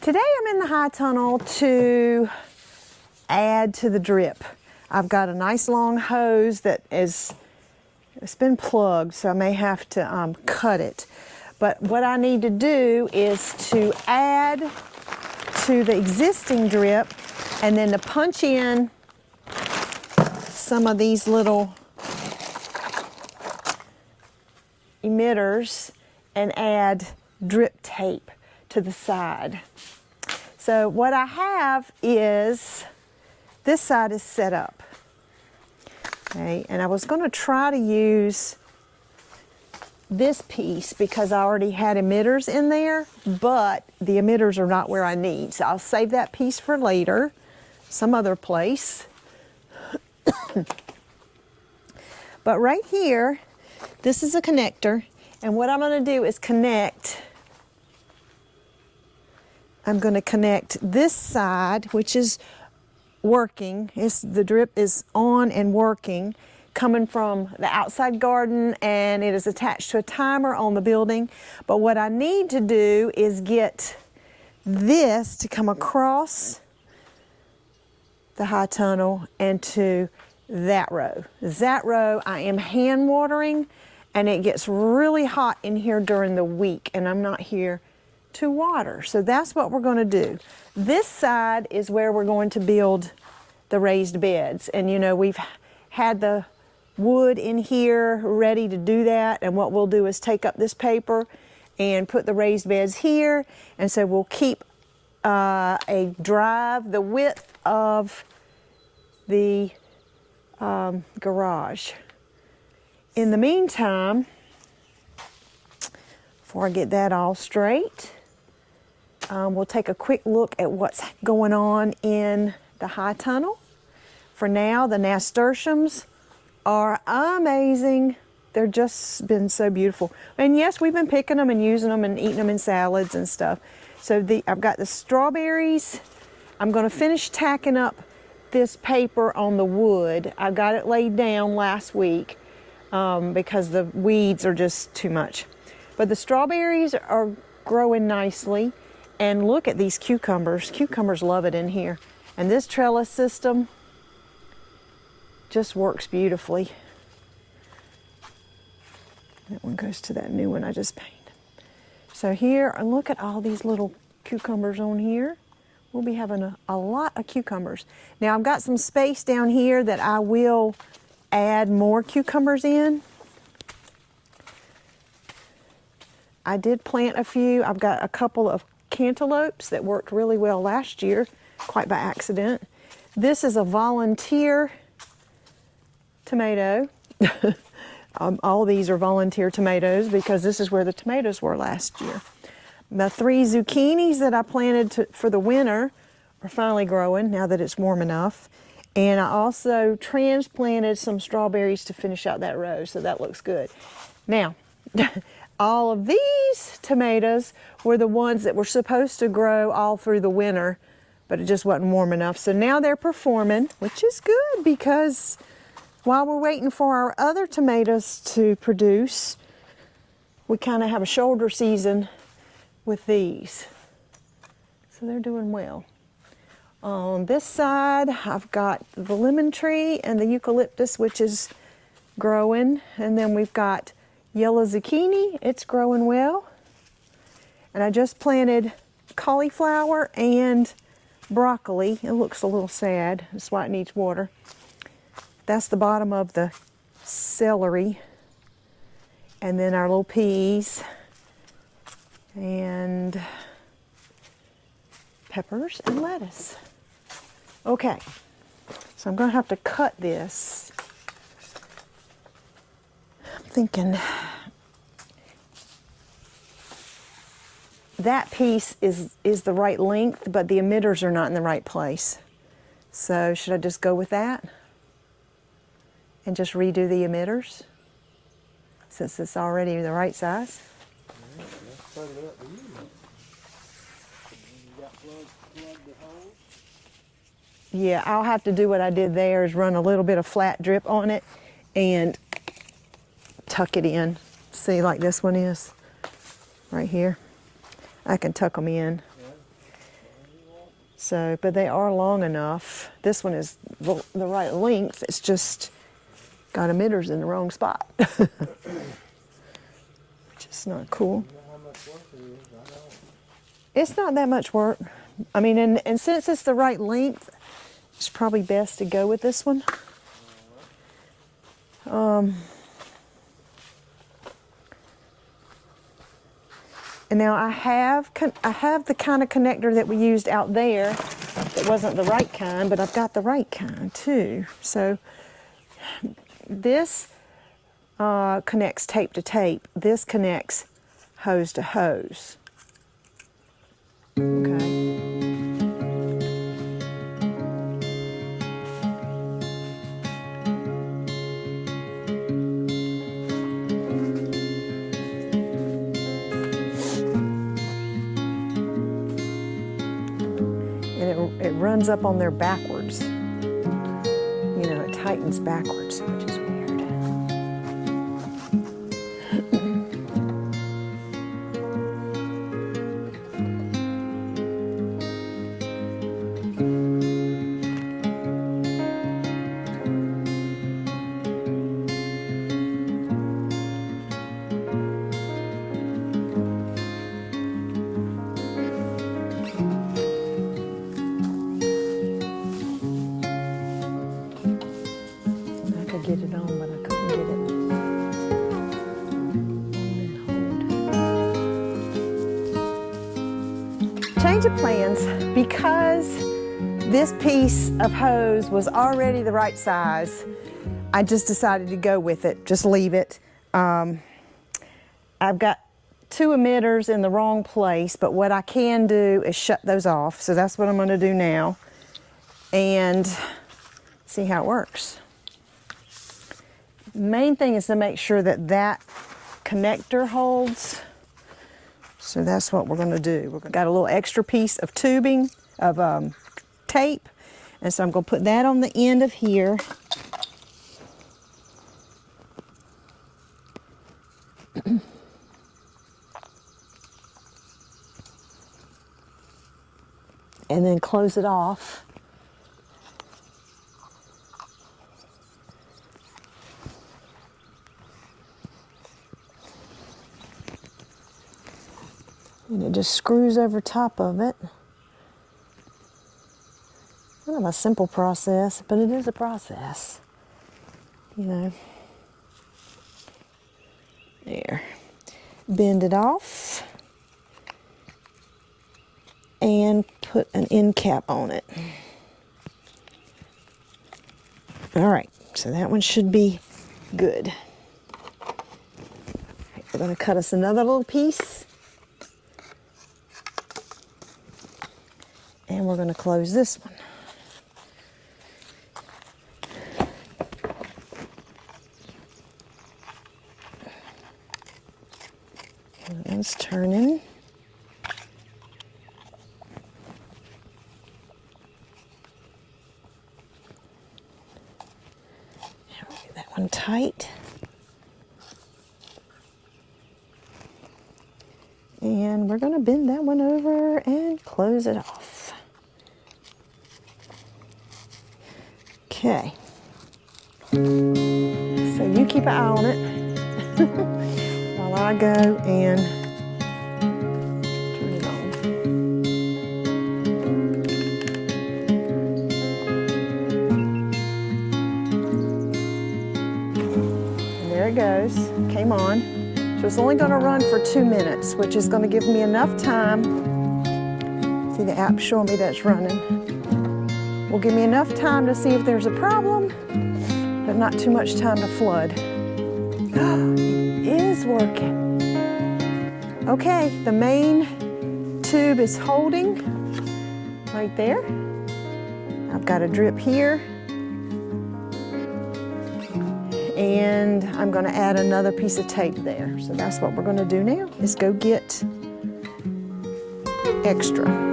Today I'm in the high tunnel to add to the drip. I've got a nice long hose that it's been plugged, so I may have to cut it. But what I need to do is to add to the existing drip and then to punch in some of these little emitters and add drip tape to the side. So what I have is, this side is set up. Okay, and I was going to try to use this piece because I already had emitters in there, but the emitters are not where I need. So I'll save that piece for later, some other place. But right here, this is a connector, and what I'm going to do is I'm going to connect this side, which is working. The drip is on and working, coming from the outside garden, and it is attached to a timer on the building. But what I need to do is get this to come across the high tunnel and to that row. That row I am hand watering, and it gets really hot in here during the week, and I'm not here to water. So that's what we're going to do. This side is where we're going to build the raised beds. And you know, we've had the wood in here ready to do that, and what we'll do is take up this paper and put the raised beds here, and so we'll keep a drive the width of the garage. In the meantime, before I get that all straight, we'll take a quick look at what's going on in the high tunnel. For now, the nasturtiums are amazing. They're just been so beautiful. And yes, we've been picking them and using them and eating them in salads and stuff. So I've got the strawberries. I'm going to finish tacking up this paper on the wood. I got it laid down last week because the weeds are just too much. But the strawberries are growing nicely. And look at these cucumbers. Cucumbers love it in here. And this trellis system just works beautifully. That one goes to that new one I just painted. So here, and look at all these little cucumbers on here. We'll be having a lot of cucumbers. Now I've got some space down here that I will add more cucumbers in. I did plant a few. I've got a couple of cantaloupes that worked really well last year, quite by accident. This is a volunteer tomato. All these are volunteer tomatoes because this is where the tomatoes were last year. The 3 zucchinis that I planted for the winter are finally growing now that it's warm enough. And I also transplanted some strawberries to finish out that row, so that looks good. Now, all of these tomatoes were the ones that were supposed to grow all through the winter, but it just wasn't warm enough. So now they're performing, which is good because while we're waiting for our other tomatoes to produce, we kind of have a shoulder season with these. So they're doing well. On this side, I've got the lemon tree and the eucalyptus, which is growing. And then we've got yellow zucchini, it's growing well. And I just planted cauliflower and broccoli. It looks a little sad, that's why it needs water. That's the bottom of the celery. And then our little peas and peppers and lettuce. Okay, so I'm going to have to cut this. I'm thinking that piece is the right length, but the emitters are not in the right place. So should I just go with that and just redo the emitters since it's already the right size? Yeah, I'll have to do what I did there, is run a little bit of flat drip on it and tuck it in. See, like this one is right here. I can tuck them in. So, but they are long enough. This one is the right length. It's just got emitters in the wrong spot. Which is not cool. It's not that much work. I mean, and since it's the right length, it's probably best to go with this one. And now I have the kind of connector that we used out there that wasn't the right kind, but I've got the right kind too. So this connects tape to tape. This connects hose to hose. Okay. It runs up on there backwards. You know, it tightens backwards, which is weird. Get it on, but I couldn't get it on and hold. Change of plans. Because this piece of hose was already the right size, I just decided to go with it, just leave it. I've got 2 emitters in the wrong place, but what I can do is shut those off. So that's what I'm going to do now and see how it works. Main thing is to make sure that that connector holds. So that's what we're going to do. We've got a little extra piece of tubing, of tape, and so I'm going to put that on the end of here. And then close it off. And it just screws over top of it. Kind of a simple process, but it is a process. You know. There. Bend it off. And put an end cap on it. All right, so that one should be good. All right, we're going to cut us another little piece. And we're going to close this one. That one's turning. Get that one tight. And we're going to bend that one over and close it off. Okay, so you keep an eye on it while I go and turn it on. And there it goes, came on. So it's only going to run for 2 minutes, which is going to give me enough time. See the app showing me that's running. Will give me enough time to see if there's a problem, but not too much time to flood. It is working. Okay, the main tube is holding right there. I've got a drip here. And I'm going to add another piece of tape there. So that's what we're going to do now, is go get extra.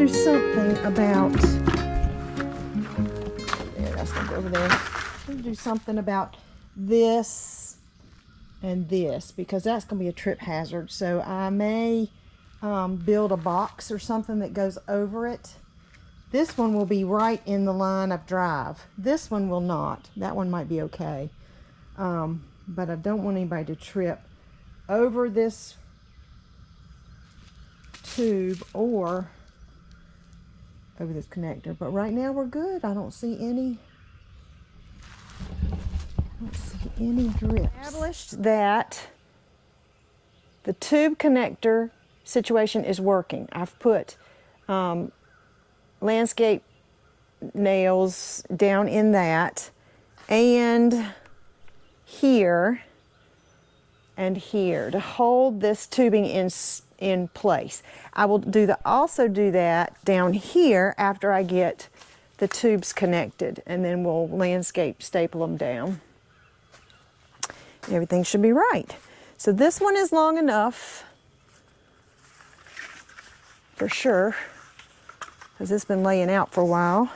Something about over there. I'm going to do something about this and this, because that's going to be a trip hazard. So I may build a box or something that goes over it. This one will be right in the line of drive. This one will not. That one might be okay. But I don't want anybody to trip over this tube or over this connector. But right now we're good. I don't see any drips. Established that the tube connector situation is working. I've put landscape nails down in that, and here and here to hold this tubing in place. I will also do that down here after I get the tubes connected, and then we'll landscape staple them down. Everything should be right. So this one is long enough for sure, because it's been laying out for a while.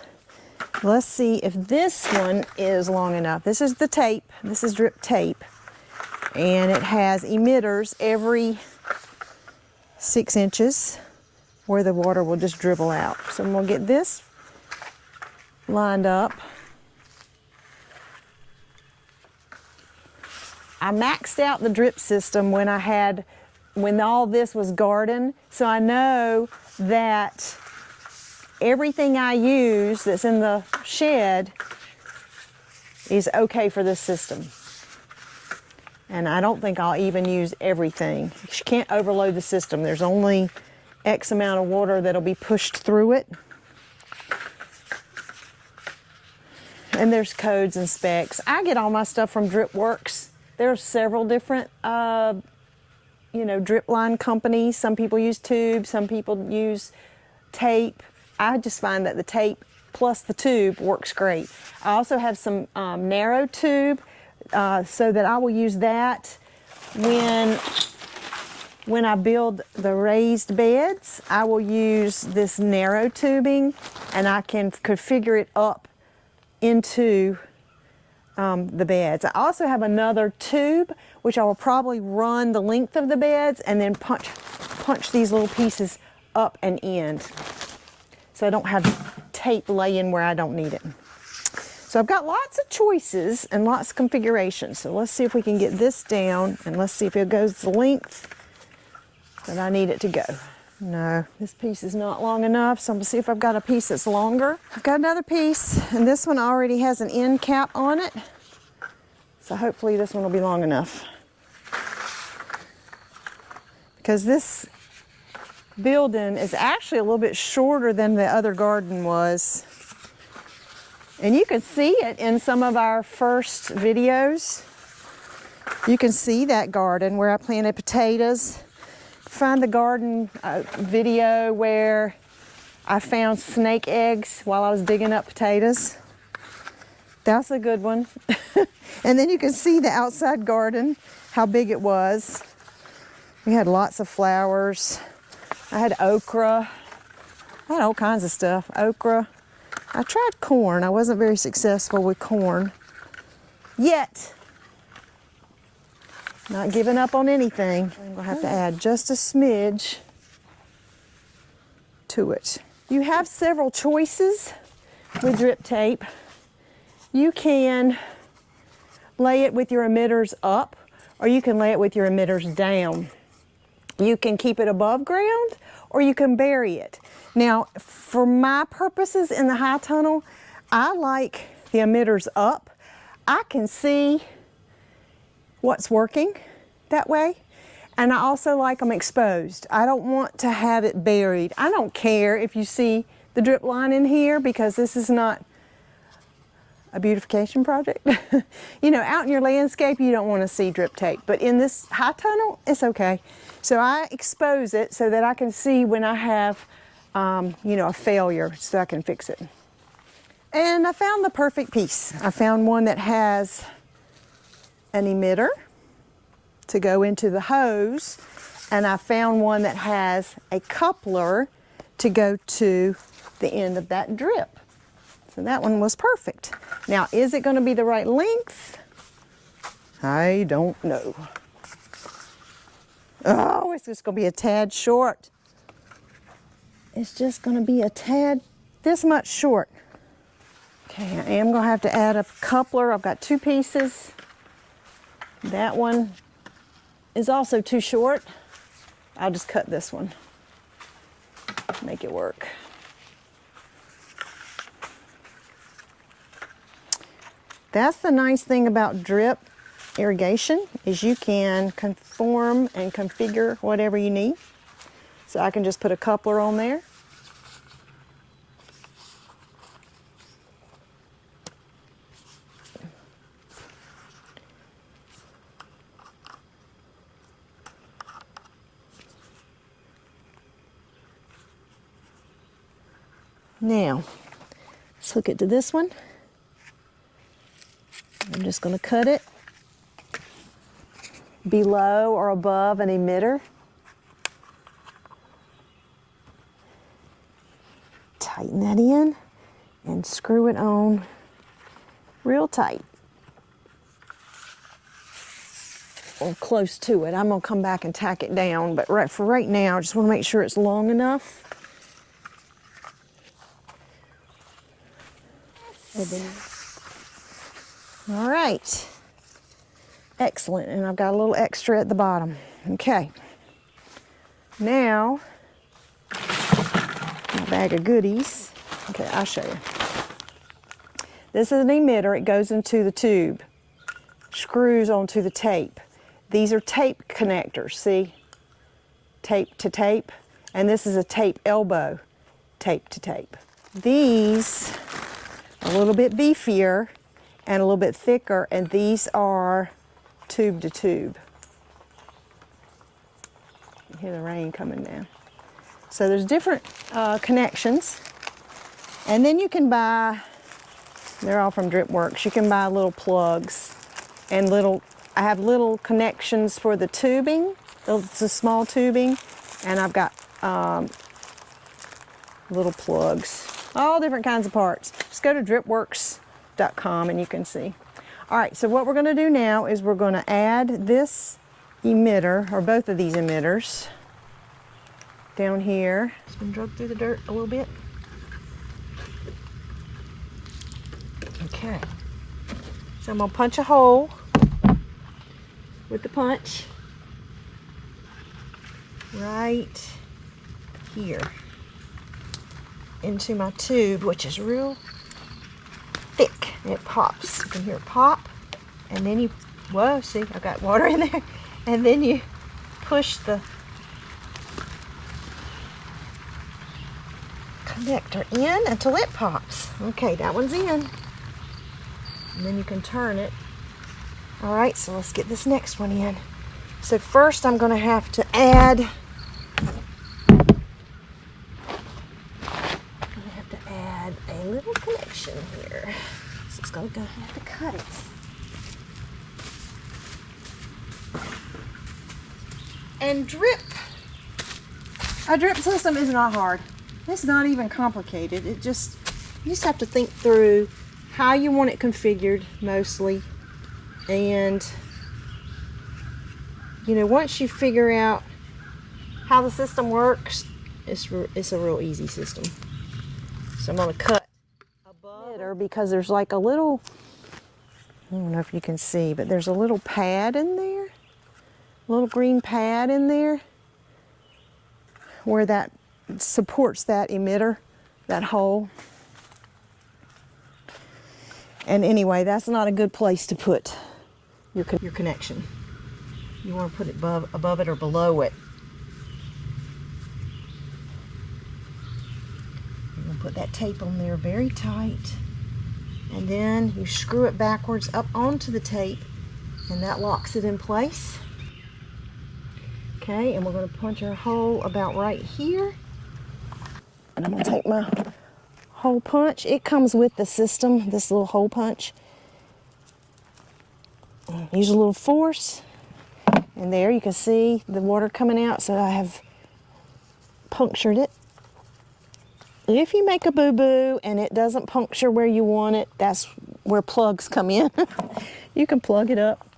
Let's see if this one is long enough. This is the tape. This is drip tape. And it has emitters every 6 inches where the water will just dribble out. So we'll get this lined up. I maxed out the drip system when all this was garden, so I know that everything I use that's in the shed is okay for this system. And I don't think I'll even use everything. You can't overload the system. There's only X amount of water that'll be pushed through it. And there's codes and specs. I get all my stuff from DripWorks. There are several different drip line companies. Some people use tube, some people use tape. I just find that the tape plus the tube works great. I also have some narrow tube, so that I will use that when I build the raised beds. I will use this narrow tubing, and I can configure it up into the beds. I also have another tube which I will probably run the length of the beds and then punch these little pieces up and in, so I don't have tape laying where I don't need it. So I've got lots of choices and lots of configurations. So let's see if we can get this down, and let's see if it goes the length that I need it to go. No, this piece is not long enough, so I'm gonna see if I've got a piece that's longer. I've got another piece, and this one already has an end cap on it. So hopefully this one will be long enough. Because this building is actually a little bit shorter than the other garden was. And you can see it in some of our first videos. You can see that garden where I planted potatoes. Find the garden video where I found snake eggs while I was digging up potatoes. That's a good one. And then you can see the outside garden, how big it was. We had lots of flowers. I had okra. I had all kinds of stuff. Okra. I tried corn. I wasn't very successful with corn yet. Not giving up on anything. I'm gonna have to add just a smidge to it. You have several choices with drip tape. You can lay it with your emitters up, or you can lay it with your emitters down. You can keep it above ground, or you can bury it. Now, for my purposes in the high tunnel, I like the emitters up. I can see what's working that way, and I also like them exposed. I don't want to have it buried. I don't care if you see the drip line in here, because this is not a beautification project. You know, out in your landscape, you don't want to see drip tape, but in this high tunnel, it's okay. So I expose it so that I can see when I have, a failure, so I can fix it. And I found the perfect piece. I found one that has an emitter to go into the hose, and I found one that has a coupler to go to the end of that drip. So that one was perfect. Now, is it going to be the right length? I don't know. Oh, it's just going to be a tad short. It's just going to be a tad this much short. Okay, I am going to have to add a coupler. I've got 2 pieces. That one is also too short. I'll just cut this one, make it work. That's the nice thing about drip irrigation, is you can conform and configure whatever you need. So I can just put a coupler on there. Now, let's hook it to this one. I'm just going to cut it below or above an emitter. Tighten that in and screw it on real tight. Or close to it. I'm going to come back and tack it down, but for right now, I just want to make sure it's long enough. All right, excellent, and I've got a little extra at the bottom. Okay, now, my bag of goodies. Okay, I'll show you. This is an emitter. It goes into the tube, screws onto the tape. These are tape connectors, see? Tape to tape, and this is a tape elbow, tape to tape. These are a little bit beefier and a little bit thicker, and these are tube to tube. You hear the rain coming down. So there's different connections, and then you can buy, they're all from DripWorks, you can buy little plugs and I have little connections for the tubing, it's a small tubing, and I've got little plugs, all different kinds of parts. Just go to dripworks.com and you can see. All right, so what we're going to do now is we're going to add this emitter, or both of these emitters, down here. It's been drugged through the dirt a little bit. Okay, so I'm going to punch a hole with the punch right here into my tube, which is real thick, and it pops. You can hear it pop, and then you, whoa, see, I got water in there, and then you push the connector in until it pops. Okay, that one's in, and then you can turn it. All right, so let's get this next one in. So first I'm going to have to add a little connection here. So it's going to have to cut it. And a drip system is not hard. It's not even complicated. You just have to think through how you want it configured mostly. And, you know, once you figure out how the system works, it's a real easy system. So I'm going to cut above it, because there's like a little, I don't know if you can see, but there's a little pad in there, a little green pad in there, where that supports that emitter, that hole. And anyway, that's not a good place to put your connection. You want to put it above it or below it. You're going to put that tape on there very tight, and then you screw it backwards up onto the tape, and that locks it in place. Okay, and we're going to punch our hole about right here. And I'm going to take my hole punch. It comes with the system, this little hole punch. Use a little force, and there you can see the water coming out, so I have punctured it. If you make a boo-boo and it doesn't puncture where you want it, that's where plugs come in. You can plug it up.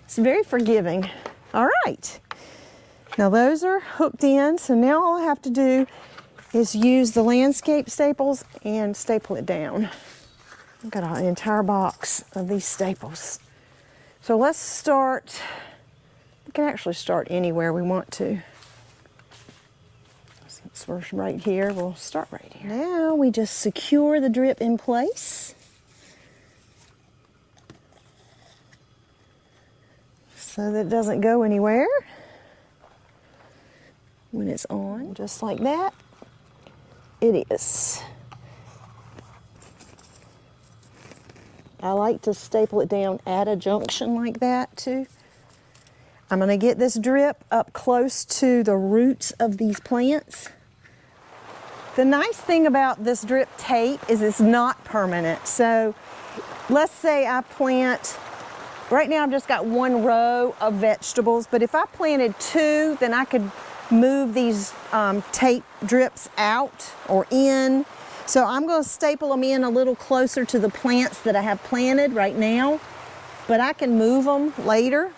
It's very forgiving. All right. Now those are hooked in, so now all I have to do is use the landscape staples and staple it down. I've got an entire box of these staples. So let's start, we can actually start anywhere we want to. Since we're right here, we'll start right here. Now we just secure the drip in place. So that it doesn't go anywhere when it's on, just like that. It is. I like to staple it down at a junction like that too. I'm going to get this drip up close to the roots of these plants. The nice thing about this drip tape is it's not permanent. So let's say I plant, right now I've just got one row of vegetables, but if I planted two, then I could move these tape drips out or in. So I'm going to staple them in a little closer to the plants that I have planted right now, but I can move them later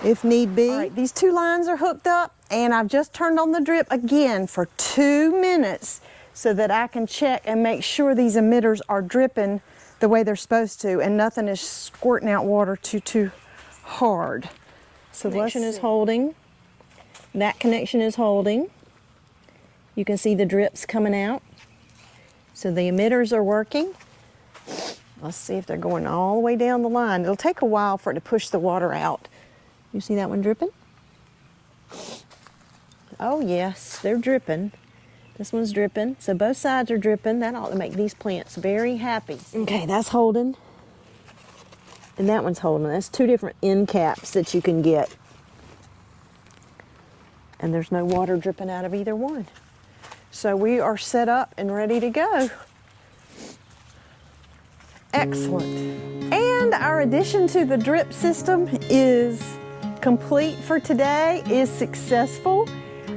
if need be. All right, these two lines are hooked up, and I've just turned on the drip again for 2 minutes so that I can check and make sure these emitters are dripping the way they're supposed to and nothing is squirting out water too hard. So the connection is holding. That connection is holding. You can see the drips coming out. So the emitters are working. Let's see if they're going all the way down the line. It'll take a while for it to push the water out. You see that one dripping? Oh yes, they're dripping. This one's dripping. So both sides are dripping. That ought to make these plants very happy. Okay, that's holding. And that one's holding. That's two different end caps that you can get. And there's no water dripping out of either one. So we are set up and ready to go. Excellent. And our addition to the drip system is complete for today, is successful.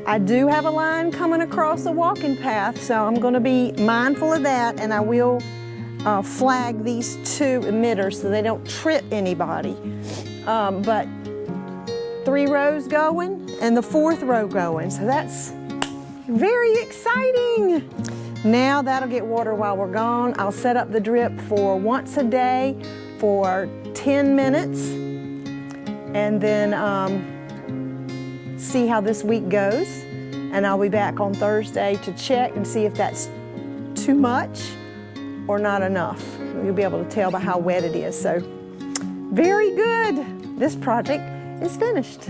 I do have a line coming across the walking path, so I'm going to be mindful of that, and I will flag these two emitters so they don't trip anybody. But 3 rows going and the 4th row going, so that's very exciting. Now that'll get water while we're gone. I'll set up the drip for once a day for 10 minutes and then see how this week goes. And I'll be back on Thursday to check and see if that's too much or not enough. You'll be able to tell by how wet it is. So very good. This project is finished.